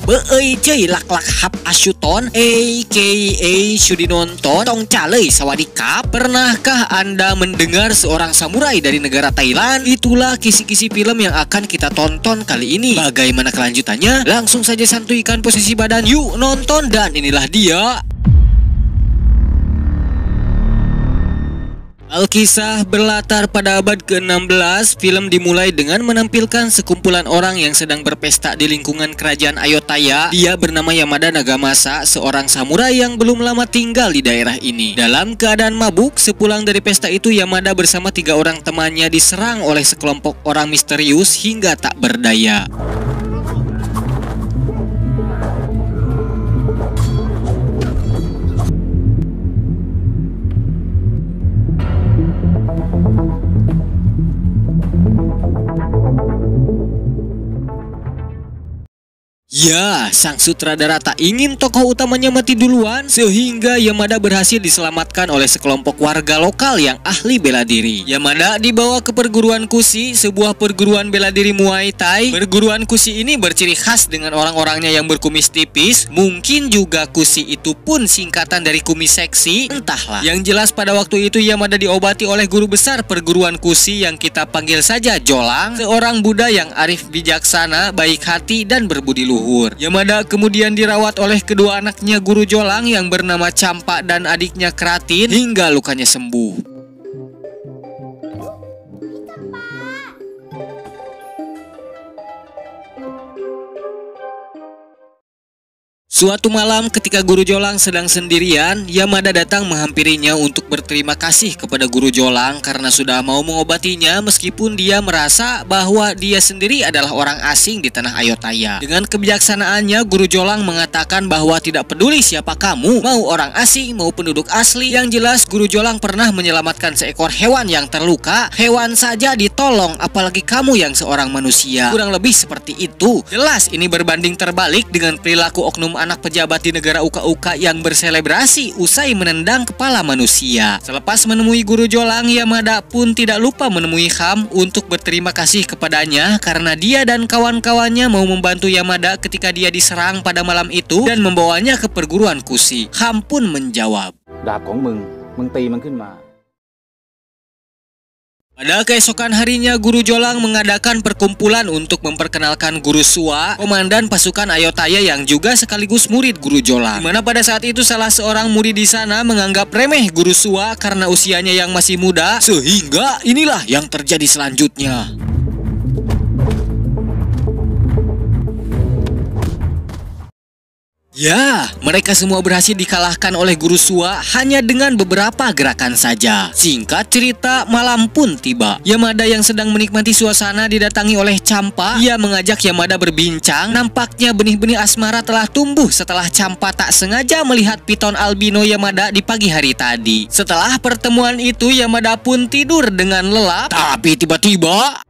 Beeuy cuy lak-lak hap asyuton aka Sudi nonton tong caleuy sawadikap. Pernahkah Anda mendengar seorang samurai dari negara Thailand? Itulah kisi-kisi film yang akan kita tonton kali ini. Bagaimana kelanjutannya? Langsung saja santuikan posisi badan, yuk nonton, dan inilah dia. Alkisah berlatar pada abad ke-16. Film dimulai dengan menampilkan sekumpulan orang yang sedang berpesta di lingkungan kerajaan Ayutthaya. Dia bernama Yamada Nagamasa, seorang samurai yang belum lama tinggal di daerah ini. Dalam keadaan mabuk, sepulang dari pesta itu Yamada bersama 3 orang temannya diserang oleh sekelompok orang misterius hingga tak berdaya. Ya, sang sutradara tak ingin tokoh utamanya mati duluan, sehingga Yamada berhasil diselamatkan oleh sekelompok warga lokal yang ahli bela diri. Yamada dibawa ke perguruan Kushi, sebuah perguruan bela diri Muay Thai. Perguruan Kushi ini berciri khas dengan orang-orangnya yang berkumis tipis. Mungkin juga Kushi itu pun singkatan dari kumis seksi, entahlah. Yang jelas pada waktu itu Yamada diobati oleh guru besar perguruan Kushi yang kita panggil saja Jolang, seorang Buddha yang arif bijaksana, baik hati, dan berbudi luhur. Yamada kemudian dirawat oleh kedua anaknya guru Jolang yang bernama Champa dan adiknya Kratin hingga lukanya sembuh. Suatu malam ketika guru Jolang sedang sendirian, Yamada datang menghampirinya untuk berterima kasih kepada guru Jolang karena sudah mau mengobatinya meskipun dia merasa bahwa dia sendiri adalah orang asing di tanah Ayutthaya. Dengan kebijaksanaannya, guru Jolang mengatakan bahwa tidak peduli siapa kamu, mau orang asing, mau penduduk asli. Yang jelas guru Jolang pernah menyelamatkan seekor hewan yang terluka. Hewan saja ditolong, apalagi kamu yang seorang manusia. Kurang lebih seperti itu. Jelas ini berbanding terbalik dengan perilaku oknum anak pejabat di negara Uka-Uka yang berselebrasi usai menendang kepala manusia. Selepas menemui guru Jolang, Yamada pun tidak lupa menemui Ham untuk berterima kasih kepadanya karena dia dan kawan-kawannya mau membantu Yamada ketika dia diserang pada malam itu dan membawanya ke perguruan Kushi. Ham pun menjawab, "Dạp của mừng tìมันขึ้นมา." Pada keesokan harinya, guru Jolang mengadakan perkumpulan untuk memperkenalkan Guru Suwa, komandan pasukan Ayutthaya yang juga sekaligus murid guru Jolang. Dimana pada saat itu salah seorang murid di sana menganggap remeh Guru Suwa karena usianya yang masih muda, sehingga inilah yang terjadi selanjutnya. Ya, mereka semua berhasil dikalahkan oleh Guru Suwa hanya dengan beberapa gerakan saja. Singkat cerita, malam pun tiba. Yamada yang sedang menikmati suasana didatangi oleh Champa. Ia mengajak Yamada berbincang. Nampaknya benih-benih asmara telah tumbuh setelah Champa tak sengaja melihat piton albino Yamada di pagi hari tadi. Setelah pertemuan itu, Yamada pun tidur dengan lelap. Tapi tiba-tiba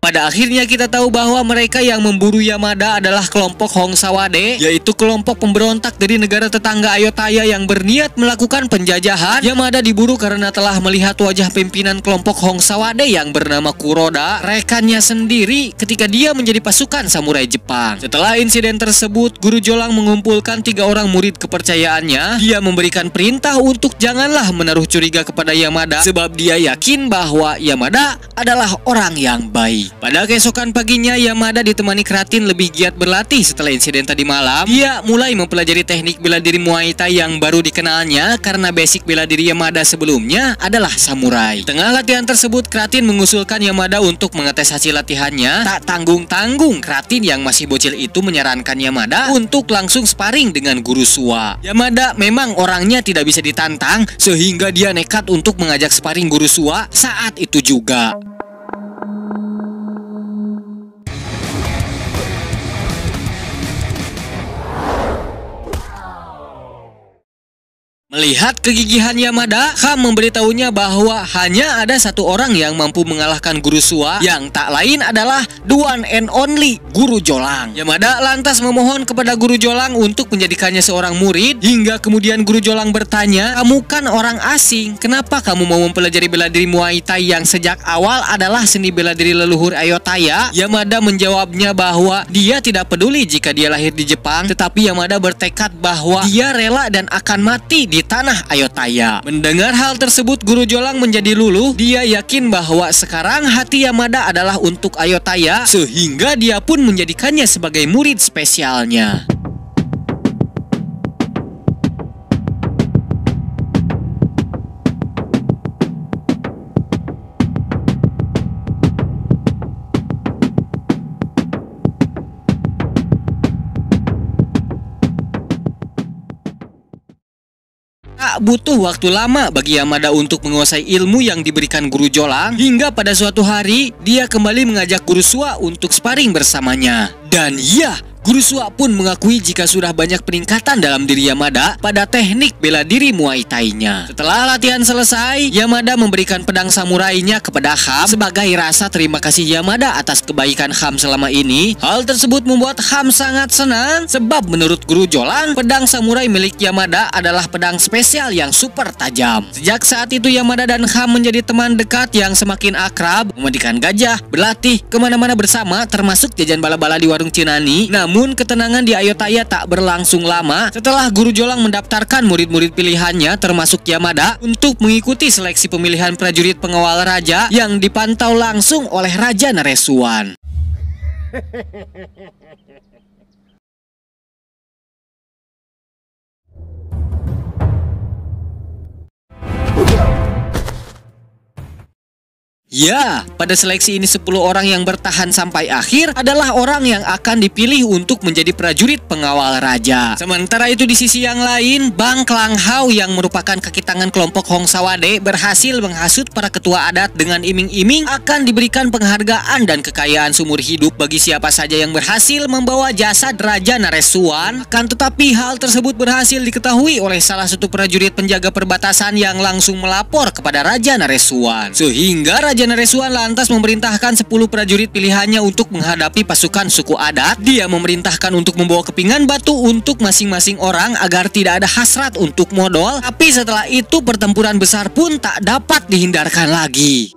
pada akhirnya kita tahu bahwa mereka yang memburu Yamada adalah kelompok Hongsawade, yaitu kelompok pemberontak dari negara tetangga Ayutthaya yang berniat melakukan penjajahan. Yamada diburu karena telah melihat wajah pimpinan kelompok Hongsawade yang bernama Kuroda, rekannya sendiri ketika dia menjadi pasukan samurai Jepang. Setelah insiden tersebut, guru Jolang mengumpulkan 3 orang murid kepercayaannya. Dia memberikan perintah untuk janganlah menaruh curiga kepada Yamada sebab dia yakin bahwa Yamada adalah orang yang baik. Pada keesokan paginya, Yamada ditemani Kratin lebih giat berlatih setelah insiden tadi malam. Dia mulai mempelajari teknik bela diri Muay Thai yang baru dikenalnya karena basic bela diri Yamada sebelumnya adalah samurai. Di tengah latihan tersebut, Kratin mengusulkan Yamada untuk mengetes hasil latihannya. Tak tanggung-tanggung, Kratin yang masih bocil itu menyarankan Yamada untuk langsung sparring dengan Guru Suwa. Yamada memang orangnya tidak bisa ditantang, sehingga dia nekat untuk mengajak sparring Guru Suwa saat itu juga. Melihat kegigihan Yamada, Ham memberitahunya bahwa hanya ada satu orang yang mampu mengalahkan Guru Sua, yang tak lain adalah the one and only Guru Jolang. Yamada lantas memohon kepada Guru Jolang untuk menjadikannya seorang murid, hingga kemudian Guru Jolang bertanya, "Kamu kan orang asing, kenapa kamu mau mempelajari bela diri Muay Thai yang sejak awal adalah seni bela diri leluhur Ayutthaya?" Yamada menjawabnya bahwa dia tidak peduli jika dia lahir di Jepang, tetapi Yamada bertekad bahwa dia rela dan akan mati di tanah Ayutthaya. Mendengar hal tersebut, Guru Jolang menjadi luluh. Dia yakin bahwa sekarang hati Yamada adalah untuk Ayutthaya, sehingga dia pun menjadikannya sebagai murid spesialnya. Tak butuh waktu lama bagi Yamada untuk menguasai ilmu yang diberikan Guru Jolang, hingga pada suatu hari dia kembali mengajak Guru Sua untuk sparring bersamanya. Dan ya, Guru Sua pun mengakui jika sudah banyak peningkatan dalam diri Yamada pada teknik bela diri Muay Thai-nya. Setelah latihan selesai, Yamada memberikan pedang samurainya kepada Ham sebagai rasa terima kasih Yamada atas kebaikan Ham selama ini. Hal tersebut membuat Ham sangat senang, sebab menurut Guru Jolang, pedang samurai milik Yamada adalah pedang spesial yang super tajam. Sejak saat itu Yamada dan Ham menjadi teman dekat yang semakin akrab, memandikan gajah, berlatih kemana-mana bersama, termasuk jajan bala-bala di warung Cinani. Namun ketenangan di Ayutthaya tak berlangsung lama setelah Guru Jolang mendaftarkan murid-murid pilihannya termasuk Yamada untuk mengikuti seleksi pemilihan prajurit pengawal raja yang dipantau langsung oleh Raja Naresuan. Ya, pada seleksi ini 10 orang yang bertahan sampai akhir adalah orang yang akan dipilih untuk menjadi prajurit pengawal raja. Sementara itu di sisi yang lain, Bang Klang Hao yang merupakan kaki tangan kelompok Hong Sawade berhasil menghasut para ketua adat dengan iming-iming akan diberikan penghargaan dan kekayaan seumur hidup bagi siapa saja yang berhasil membawa jasad Raja Naresuan. Akan tetapi hal tersebut berhasil diketahui oleh salah satu prajurit penjaga perbatasan yang langsung melapor kepada Raja Naresuan. Sehingga Raja Naresuan lantas memerintahkan 10 prajurit pilihannya untuk menghadapi pasukan suku adat. Dia memerintahkan untuk membawa kepingan batu untuk masing-masing orang agar tidak ada hasrat untuk modal. Tapi setelah itu pertempuran besar pun tak dapat dihindarkan lagi.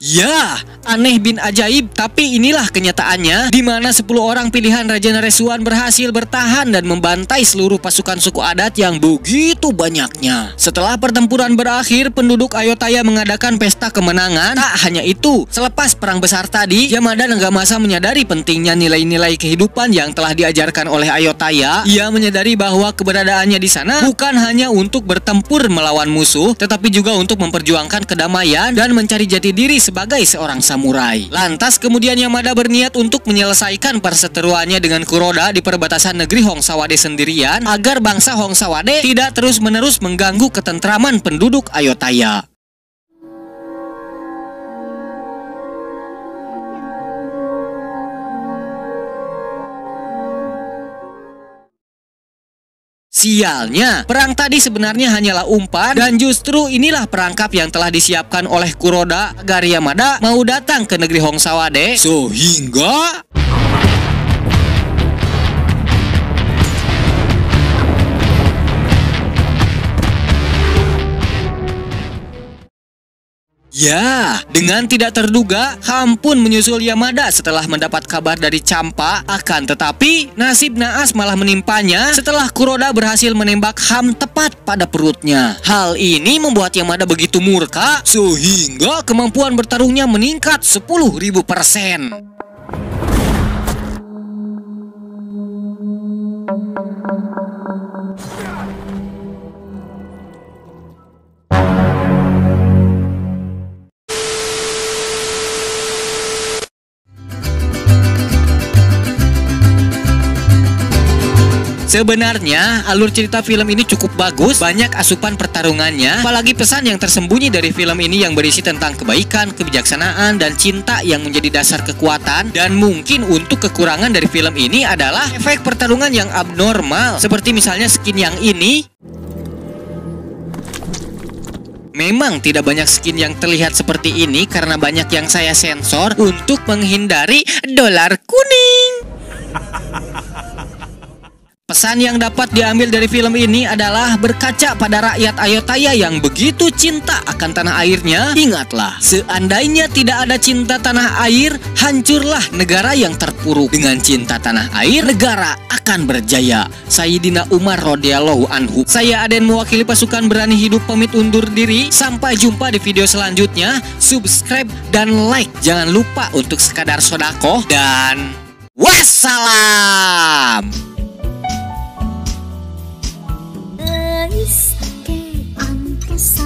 Ya, aneh bin ajaib, tapi inilah kenyataannya, di mana 10 orang pilihan Raja Naresuan berhasil bertahan dan membantai seluruh pasukan suku adat yang begitu banyaknya. Setelah pertempuran berakhir, penduduk Ayutthaya mengadakan pesta kemenangan. Tak hanya itu, selepas perang besar tadi, Yamada Nagamasa menyadari pentingnya nilai-nilai kehidupan yang telah diajarkan oleh Ayutthaya. Ia menyadari bahwa keberadaannya di sana bukan hanya untuk bertempur melawan musuh, tetapi juga untuk memperjuangkan kedamaian dan mencari jati diri sebagai seorang samurai. Lantas kemudian Yamada berniat untuk menyelesaikan perseteruannya dengan Kuroda di perbatasan negeri Hong Sawade sendirian agar bangsa Hong Sawade tidak terus-menerus mengganggu ketentraman penduduk Ayutthaya. Sialnya, perang tadi sebenarnya hanyalah umpan, dan justru inilah perangkap yang telah disiapkan oleh Kuroda agar Yamada mau datang ke negeri Hong Sawade, sehingga ya, dengan tidak terduga, Ham pun menyusul Yamada setelah mendapat kabar dari Champa. Akan tetapi, nasib naas malah menimpanya setelah Kuroda berhasil menembak Ham tepat pada perutnya. Hal ini membuat Yamada begitu murka, sehingga kemampuan bertarungnya meningkat 10.000%. Sebenarnya alur cerita film ini cukup bagus, banyak asupan pertarungannya, apalagi pesan yang tersembunyi dari film ini yang berisi tentang kebaikan, kebijaksanaan, dan cinta yang menjadi dasar kekuatan. Dan mungkin untuk kekurangan dari film ini adalah efek pertarungan yang abnormal, seperti misalnya skin yang ini. Memang tidak banyak skin yang terlihat seperti ini karena banyak yang saya sensor untuk menghindari dolar kuning. Pesan yang dapat diambil dari film ini adalah berkaca pada rakyat Ayutthaya yang begitu cinta akan tanah airnya. Ingatlah, seandainya tidak ada cinta tanah air, hancurlah negara yang terpuruk. Dengan cinta tanah air, negara akan berjaya. Sayyidina Umar radhiyallahu anhu. Saya Aden mewakili pasukan Berani Hidup pamit undur diri. Sampai jumpa di video selanjutnya. Subscribe dan like. Jangan lupa untuk sekadar sodakoh dan wassalam. Is que antes